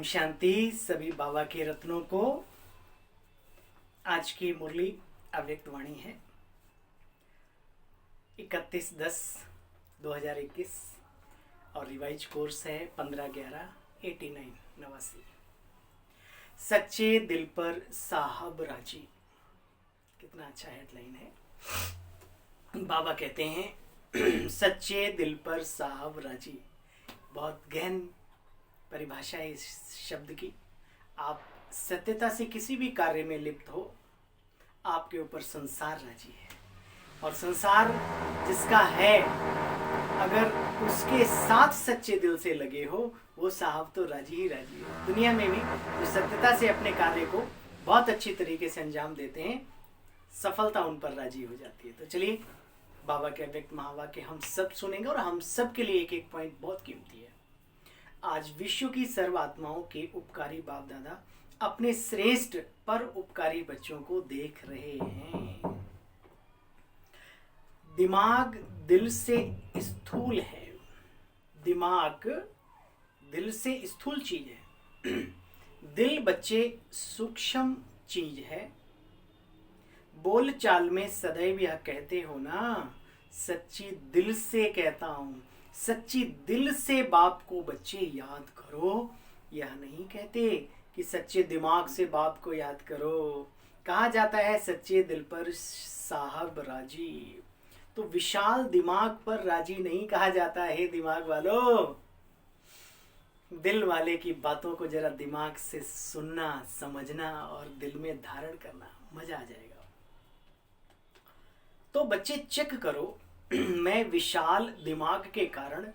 शांति सभी बाबा के रत्नों को। आज की मुरली अव्यक्त वाणी है 31/10/2021 और रिवाइज कोर्स है 15/11/89 सच्चे दिल पर साहब राजी। कितना अच्छा हेडलाइन है। बाबा कहते हैं सच्चे दिल पर साहब राजी। बहुत गहन परिभाषा है इस शब्द की। आप सत्यता से किसी भी कार्य में लिप्त हो, आपके ऊपर संसार राजी है। और संसार जिसका है, अगर उसके साथ सच्चे दिल से लगे हो, वो साहब तो राजी ही राजी है। दुनिया में भी जो सत्यता से अपने कार्य को बहुत अच्छी तरीके से अंजाम देते हैं, सफलता उन पर राजी हो जाती है। तो चलिए बाबा के अव्यक्त महावाक्य हम सब सुनेंगे और हम सब के लिए एक एक पॉइंट बहुत कीमती है। आज विश्व की सर्व आत्माओं के उपकारी बाप दादा अपने श्रेष्ठ पर उपकारी बच्चों को देख रहे हैं। दिमाग दिल से स्थूल है। दिमाग दिल से स्थूल चीज है। दिल बच्चे सूक्ष्म चीज है। बोल चाल में सदैव यह कहते हो ना, सच्ची दिल से कहता हूं, सच्ची दिल से बाप को बच्चे याद करो। यह नहीं कहते कि सच्चे दिमाग से बाप को याद करो। कहा जाता है सच्चे दिल पर साहब राजी। तो विशाल दिमाग पर राजी नहीं कहा जाता है। दिमाग वालों, दिल वाले की बातों को जरा दिमाग से सुनना, समझना और दिल में धारण करना, मजा आ जाएगा। तो बच्चे चेक करो, मैं विशाल दिमाग के कारण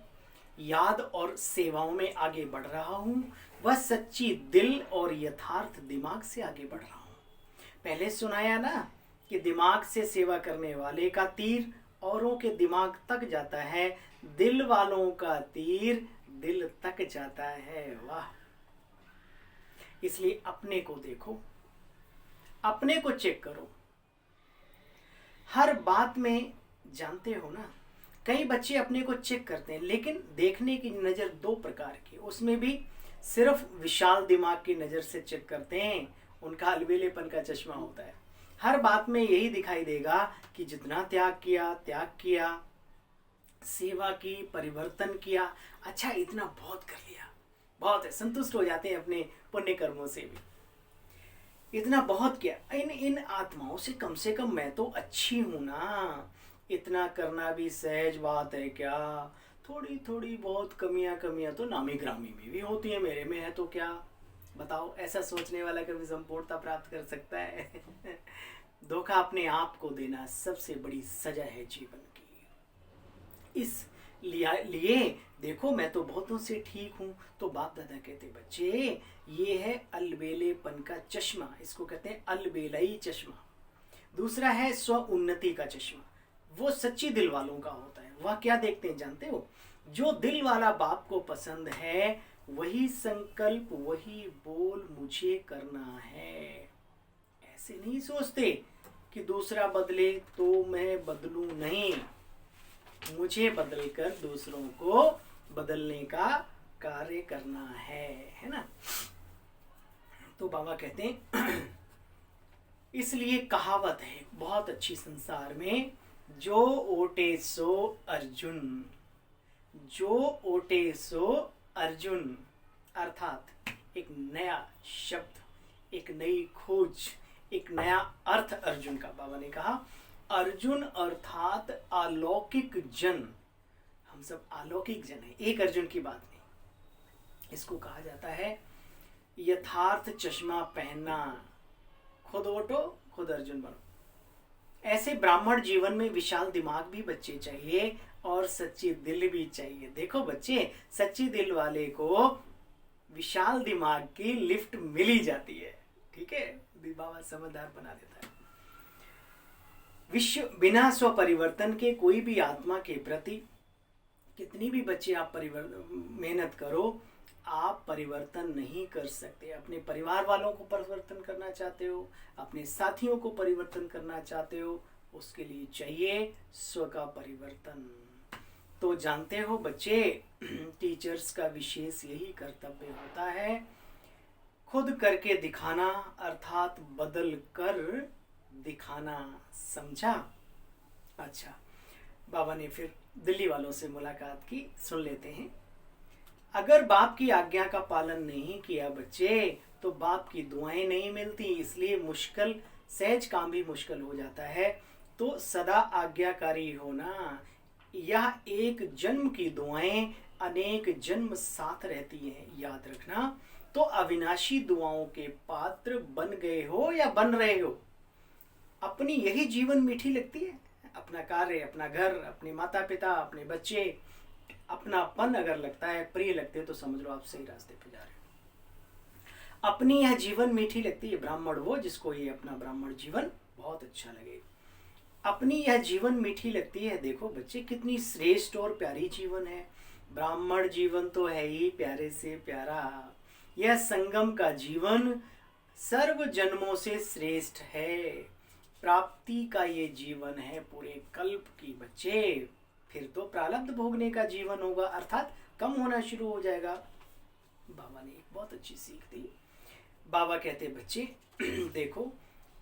याद और सेवाओं में आगे बढ़ रहा हूं, वह सच्ची दिल और यथार्थ दिमाग से आगे बढ़ रहा हूं। पहले सुनाया ना कि दिमाग से सेवा करने वाले का तीर औरों के दिमाग तक जाता है, दिल वालों का तीर दिल तक जाता है। वाह! इसलिए अपने को देखो, अपने को चेक करो। हर बात में जानते हो ना, कई बच्चे अपने को चेक करते हैं, लेकिन देखने की नज़र दो प्रकार की। उसमें भी सिर्फ विशाल दिमाग की नज़र से चेक करते हैं, उनका अलबेलेपन का चश्मा होता है। हर बात में यही दिखाई देगा कि जितना त्याग किया, सेवा की, परिवर्तन किया, अच्छा इतना बहुत कर लिया, बहुत है, संतुष्ट हो जाते हैं अपने पुण्य कर्मों से भी। इतना बहुत किया, इन आत्माओं से कम मैं तो अच्छी हूं ना। इतना करना भी सहज बात है क्या? थोड़ी थोड़ी बहुत कमियां तो नामी ग्रामी में भी होती है, मेरे में है तो क्या? बताओ, ऐसा सोचने वाला कभी संपूर्णता प्राप्त कर सकता है? धोखा अपने आप को देना सबसे बड़ी सजा है जीवन की। इस लिए देखो, मैं तो बहुतों से ठीक हूं। तो बाप दादा कहते, बच्चे ये है अलबेलेपन का चश्मा, इसको कहते हैं अलबेलाई चश्मा। दूसरा है स्व उन्नति का चश्मा, वो सच्ची दिल वालों का होता है। वह क्या देखते हैं जानते हो? जो दिल वाला बाप को पसंद है, वही संकल्प, वही बोल मुझे करना है। ऐसे नहीं सोचते कि दूसरा बदले तो मैं बदलूं, नहीं, मुझे बदलकर दूसरों को बदलने का कार्य करना है ना। तो बाबा कहते हैं इसलिए कहावत है बहुत अच्छी संसार में, जो ओटे सो अर्जुन, जो ओटे सो अर्जुन। अर्थात एक नया शब्द, एक नई खोज, एक नया अर्थ अर्जुन का। बाबा ने कहा अर्जुन अर्थात अलौकिक जन। हम सब अलौकिक जन है, एक अर्जुन की बात नहीं। इसको कहा जाता है यथार्थ चश्मा पहनना। खुद ओटो, खुद अर्जुन बनो। ऐसे ब्राह्मण जीवन में विशाल दिमाग भी बच्चे चाहिए और सच्ची दिल भी चाहिए। देखो बच्चे, सच्ची दिल वाले को विशाल दिमाग की लिफ्ट मिल ही जाती है। ठीक है, बाबा समझदार बना देता है। विश्व बिना स्व परिवर्तन के कोई भी आत्मा के प्रति कितनी भी बच्चे आप मेहनत करो, आप परिवर्तन नहीं कर सकते। अपने परिवार वालों को परिवर्तन करना चाहते हो, अपने साथियों को परिवर्तन करना चाहते हो, उसके लिए चाहिए स्व का परिवर्तन। तो जानते हो बच्चे, टीचर्स का विशेष यही कर्तव्य होता है खुद करके दिखाना अर्थात बदल कर दिखाना, समझा। अच्छा, बाबा ने फिर दिल्ली वालों से मुलाकात की, सुन लेते हैं। अगर बाप की आज्ञा का पालन नहीं किया बच्चे तो बाप की दुआएं नहीं मिलती, इसलिए मुश्किल सहज काम भी मुश्किल हो जाता है। तो सदा आज्ञाकारी होना, यह एक जन्म की दुआएं अनेक जन्म साथ रहती हैं, याद रखना। तो अविनाशी दुआओं के पात्र बन गए हो या बन रहे हो, अपनी यही जीवन मीठी लगती है। अपना कार्य, अपना घर, अपने माता पिता, अपने बच्चे, अपनापन अगर लगता है, प्रिय लगते हैं, तो समझ लो आप सही रास्ते पे जा रहे हो। अपनी यह जीवन मीठी लगती है, ब्राह्मण वो जिसको ये अपना ब्राह्मण जीवन बहुत अच्छा लगे। अपनी यह जीवन मीठी लगती है। देखो बच्चे, कितनी श्रेष्ठ और प्यारी जीवन है। ब्राह्मण जीवन तो है ही प्यारे से प्यारा। यह संगम का जीवन सर्व जन्मों से श्रेष्ठ है। प्राप्ति का ये जीवन है पूरे कल्प की बच्चे। फिर तो प्रारब्ध भोगने का जीवन होगा, अर्थात कम होना शुरू हो जाएगा। बाबा ने एक बहुत अच्छी सीख दी। बाबा कहते बच्चे देखो,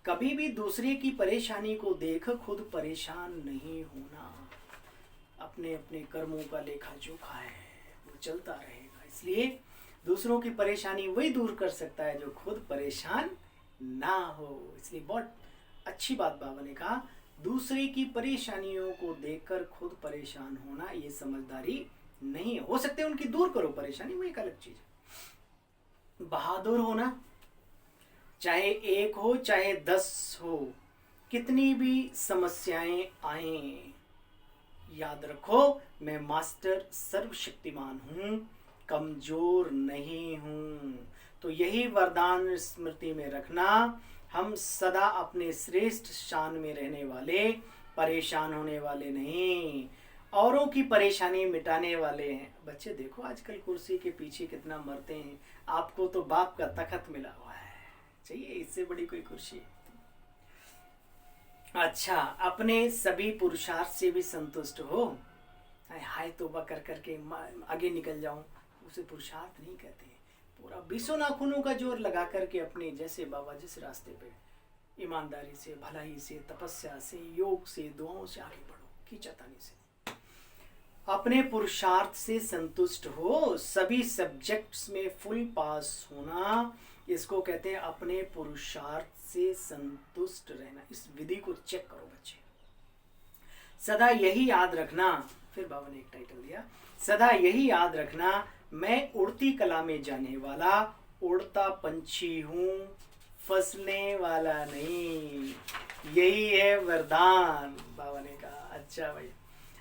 कभी भी दूसरे की परेशानी को देख खुद परेशान नहीं होना। अपने अपने कर्मों का लेखा जोखा है, वो चलता रहेगा। इसलिए दूसरों की परेशानी वही दूर कर सकता है जो खुद परेशान ना हो। इसलिए बहुत अच्छी बात बाबा ने कहा, दूसरे की परेशानियों को देखकर खुद परेशान होना ये समझदारी नहीं हो सकते। उनकी दूर करो परेशानी, वो एक अलग चीज है। बहादुर होना, चाहे एक हो चाहे 10 हो, कितनी भी समस्याएं आए, याद रखो मैं मास्टर सर्वशक्तिमान हूं, कमजोर नहीं हूं। तो यही वरदान स्मृति में रखना। हम सदा अपने श्रेष्ठ शान में रहने वाले, परेशान होने वाले नहीं, औरों की परेशानी मिटाने वाले हैं। बच्चे देखो आजकल कुर्सी के पीछे कितना मरते हैं। आपको तो बाप का तखत मिला हुआ है, चाहिए इससे बड़ी कोई कुर्सी? अच्छा, अपने सभी पुरुषार्थ से भी संतुष्ट हो। हाय तौबा कर करके आगे निकल जाऊं, उसे पुरुषार्थ नहीं कहते। पूरा 20 नाखूनों का जोर लगा करके अपने जैसे बाबा जिस रास्ते पे ईमानदारी से, भलाई से, तपस्या से, योग से, दुआओं से आगे बढ़ो, खींचातानी से। अपने पुरुषार्थ से संतुष्ट हो, सभी सब्जेक्ट्स में फुल पास होना, इसको कहते हैं अपने पुरुषार्थ से संतुष्ट रहना। इस विधि को चेक करो बच्चे। सदा यही याद रखना, फिर बाबा ने एक टाइटल दिया, सदा यही याद रखना, मैं उड़ती कला में जाने वाला उड़ता पंछी हूँ, फंसने वाला नहीं। यही है वरदान, बाबा ने कहा। अच्छा भाई,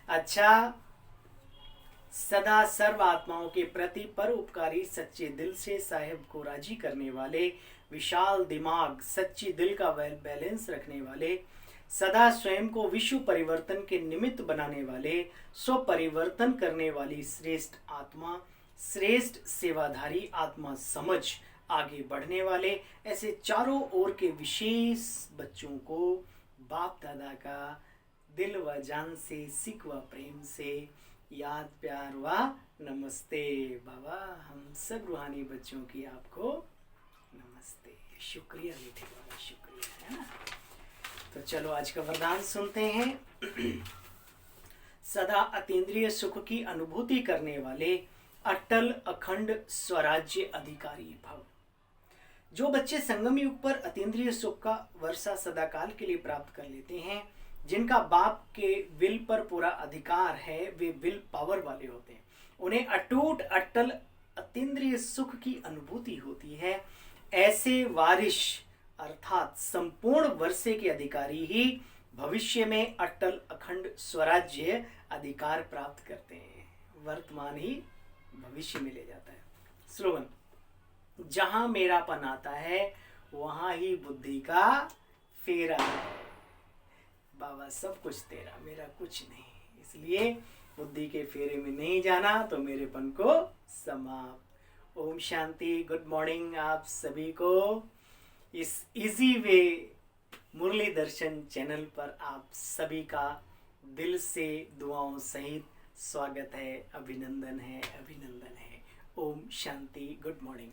अच्छा, सदा सर्व आत्माओं के प्रति परोपकारी, सच्चे दिल से साहेब को राजी करने वाले, विशाल दिमाग, सच्ची दिल का बैलेंस रखने वाले, सदा स्वयं को विश्व परिवर्तन के निमित्त बनाने वाले, स्व परिवर्तन करने वाली श्रेष्ठ आत्मा, श्रेष्ठ सेवाधारी आत्मा समझ आगे बढ़ने वाले, ऐसे चारों ओर के विशेष बच्चों को बाप दादा का दिल व जान से, सिख व प्रेम से याद, प्यार व नमस्ते। बाबा हम सब रूहानी बच्चों की आपको नमस्ते। शुक्रिया मीठे बाबा, शुक्रिया, है ना। तो चलो आज का वरदान सुनते हैं। सदा अतीन्द्रिय सुख की अनुभूति करने वाले अटल अखंड स्वराज्य अधिकारी भव। जो बच्चे संगम युग पर अतीन्द्रिय सुख का वर्षा सदाकाल के लिए प्राप्त कर लेते हैं, जिनका बाप के विल पर पूरा अधिकार है, वे विल पावर वाले होते हैं। उन्हें अटूट अटल अतीन्द्रिय सुख की अनुभूति होती है। ऐसे वारिश अर्थात संपूर्ण वर्षे के अधिकारी ही भविष्य में अटल अखंड स्वराज्य अधिकार प्राप्त करते हैं। वर्तमान ही भविष्य में ले जाता है। स्लोगन, जहां मेरापन आता है वहां ही बुद्धि का फेरा है। बाबा सब कुछ तेरा, मेरा कुछ नहीं, इसलिए बुद्धि के फेरे में नहीं जाना तो मेरेपन को समाप्त। ओम शांति। गुड मॉर्निंग आप सभी को। इस इजी वे मुरली दर्शन चैनल पर आप सभी का दिल से दुआओं सहित स्वागत है, अभिनंदन है, अभिनंदन है। ओम शांति। Good morning.